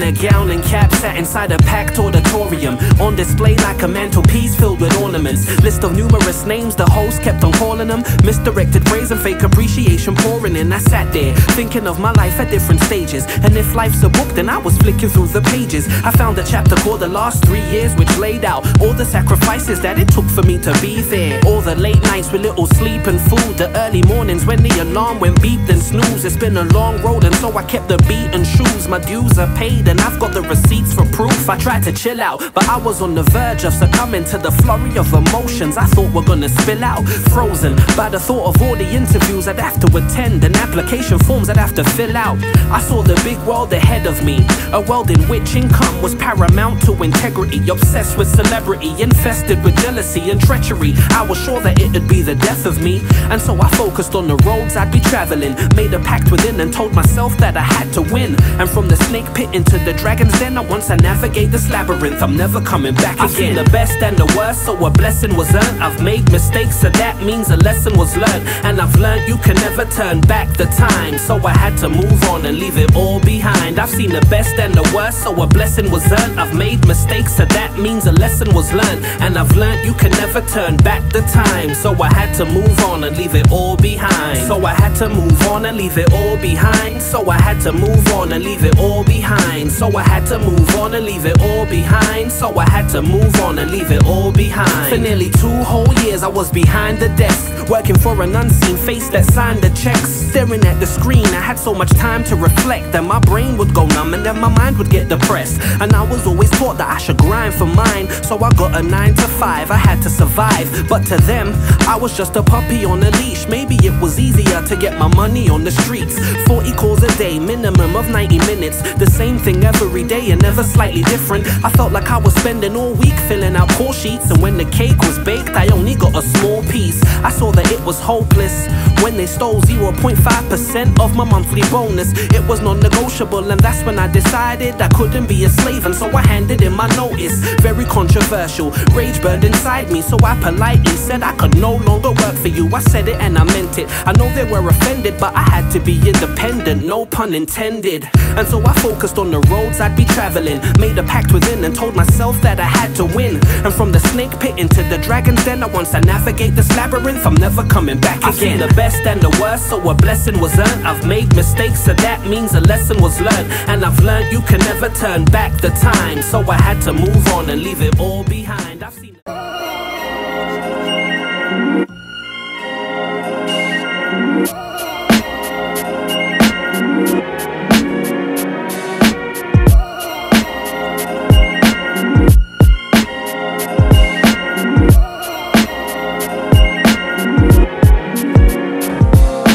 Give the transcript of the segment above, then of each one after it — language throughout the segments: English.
a gown and cap, sat inside a packed auditorium, on display like a mantelpiece filled with ornaments. List of numerous names, the host kept on calling them. Misdirected praise and fake appreciation pouring in. I sat there, thinking of my life at different stages, and if life's a book, then I was flicking through the pages. I found a chapter called The Last 3 Years, which laid out all the sacrifices that it took for me to be there. All the late nights with little sleep and food, the early mornings when the alarm went beep then snooze. It's been a long road, and so I kept the beat and shoes. My dues are paid and I've got the receipts for proof. I tried to chill out, but I was on the verge of succumbing to the flurry of emotions I thought were gonna spill out. Frozen by the thought of all the interviews I'd have to attend and application forms I'd have to fill out. I saw the big world ahead of me, a world in which income was paramount to integrity, obsessed with celebrity, infested with jealousy and treachery. I was sure that it'd be the death of me, and so I focused on the roads I'd be traveling, made a pact within and told myself that I had to win. And from the snake pit into the dragon's den, once I navigate this labyrinth, I'm never coming back again. I've seen the best and the worst, so a blessing was earned. I've made mistakes, so that means a lesson was learned. And I've learned you can never turn back the time, so I had to move on and leave it all behind. I've seen the best and the worst, so a blessing was earned. I've made mistakes, so that means a lesson was learned. And I've learned you can never turn back the time, so I had to move on and leave it all behind. So I had to move on and leave it all behind. So I had to move on and leave it all behind. So I had to move on and leave it all behind. So I had to move on and leave it all behind. For nearly 2 whole years I was behind the desk, working for an unseen face that signed the checks. Staring at the screen, I had so much time to reflect that my brain would go numb and then my mind would get depressed. And I was always taught that I should grind for mine, so I got a 9 to 5, I had to survive. But to them, I was just a puppy on a leash. Maybe it was easier to get my money on the streets. 40 calls a day, minimum of 90 minutes. The same thing every day and never slightly different. I felt like I was spending all week filling out call sheets, and when the cake was baked, I only got a small piece. I saw that it was hopeless when they stole 0.5% of my monthly bonus. It was non-negotiable, and that's when I decided I couldn't be a slave, and so I handed in my notice. Very controversial, rage burned inside me, so I politely said I could no longer work for you. I said it and I meant it. I know they were offended, but I had to be independent, no pun intended. And so I focused on the roads I'd be traveling, made a pact within and told myself that I had to win. And from the snake pit into the dragon's den, once I navigate this labyrinth, I'm never coming back again. I've seen the best and the worst, so a blessing was earned. I've made mistakes, so that means a lesson was learned. And I've learned you can never turn back the time, so I had to move on and leave it all behind. I've seen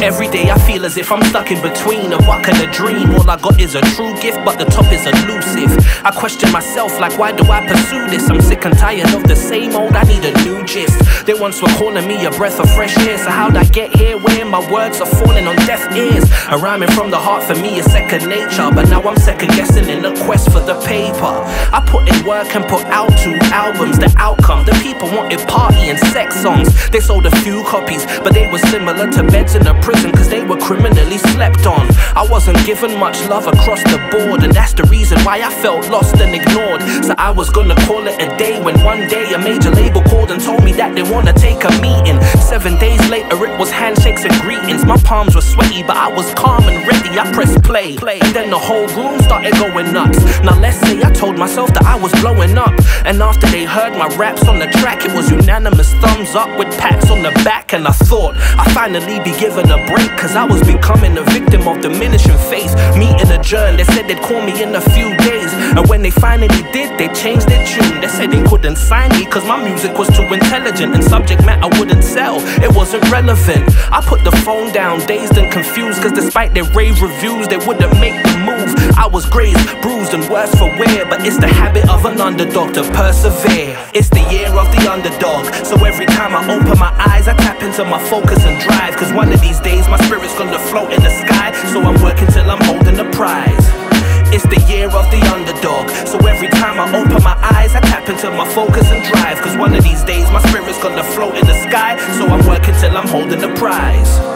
every day I feel as if I'm stuck in between a rock and a dream. All I got is a true gift, but the top is elusive. I question myself like, why do I pursue this? I'm sick and tired of the same old, I need a new gist. They once were calling me a breath of fresh air, so how'd I get here where my words are falling on deaf ears? A rhyming from the heart for me is second nature, but now I'm second guessing in the quest for the paper. I put in work and put out 2 albums. The outcome, the people wanted party and sex songs. They sold a few copies, but they were similar to beds in a prison, cause they were criminally slept on. I wasn't given much love across the board, and that's the reason why I felt lost and ignored. So I was gonna call it a day when one day a major label called and told me that they wanna take a meeting. 7 days later it was handshakes and greetings. My palms were sweaty, but I was calm and ready. I pressed play, and then the whole room started going nuts. Now let's say I told myself that I was blowing up, and after they heard my raps on the track, it was unanimous thumbs up with pats on the back. And I thought I'd finally be given a break, cause I was becoming a victim of diminishing faith. Meeting adjourned, they said they'd call me in a few days, and when they finally did, they changed their tune. They said they couldn't sign me cause my music was too intelligent and subject matter wouldn't sell, it wasn't relevant. I put the phone down, dazed and confused, cause despite their rave reviews, they wouldn't make the move. I was grazed, bruised and worse for wear, but it's the habit of an underdog to persevere. It's the year of the underdog, so every time I open my eyes, I tap into my focus and drive, cause one of these days my spirit's gonna float in the sky, so I'm working till I'm holding the prize. It's the year of the underdog, so every time I open my eyes, I tap into my focus and drive, cause one of these days my spirit's gonna float in the sky, so I'm working till I'm holding the prize.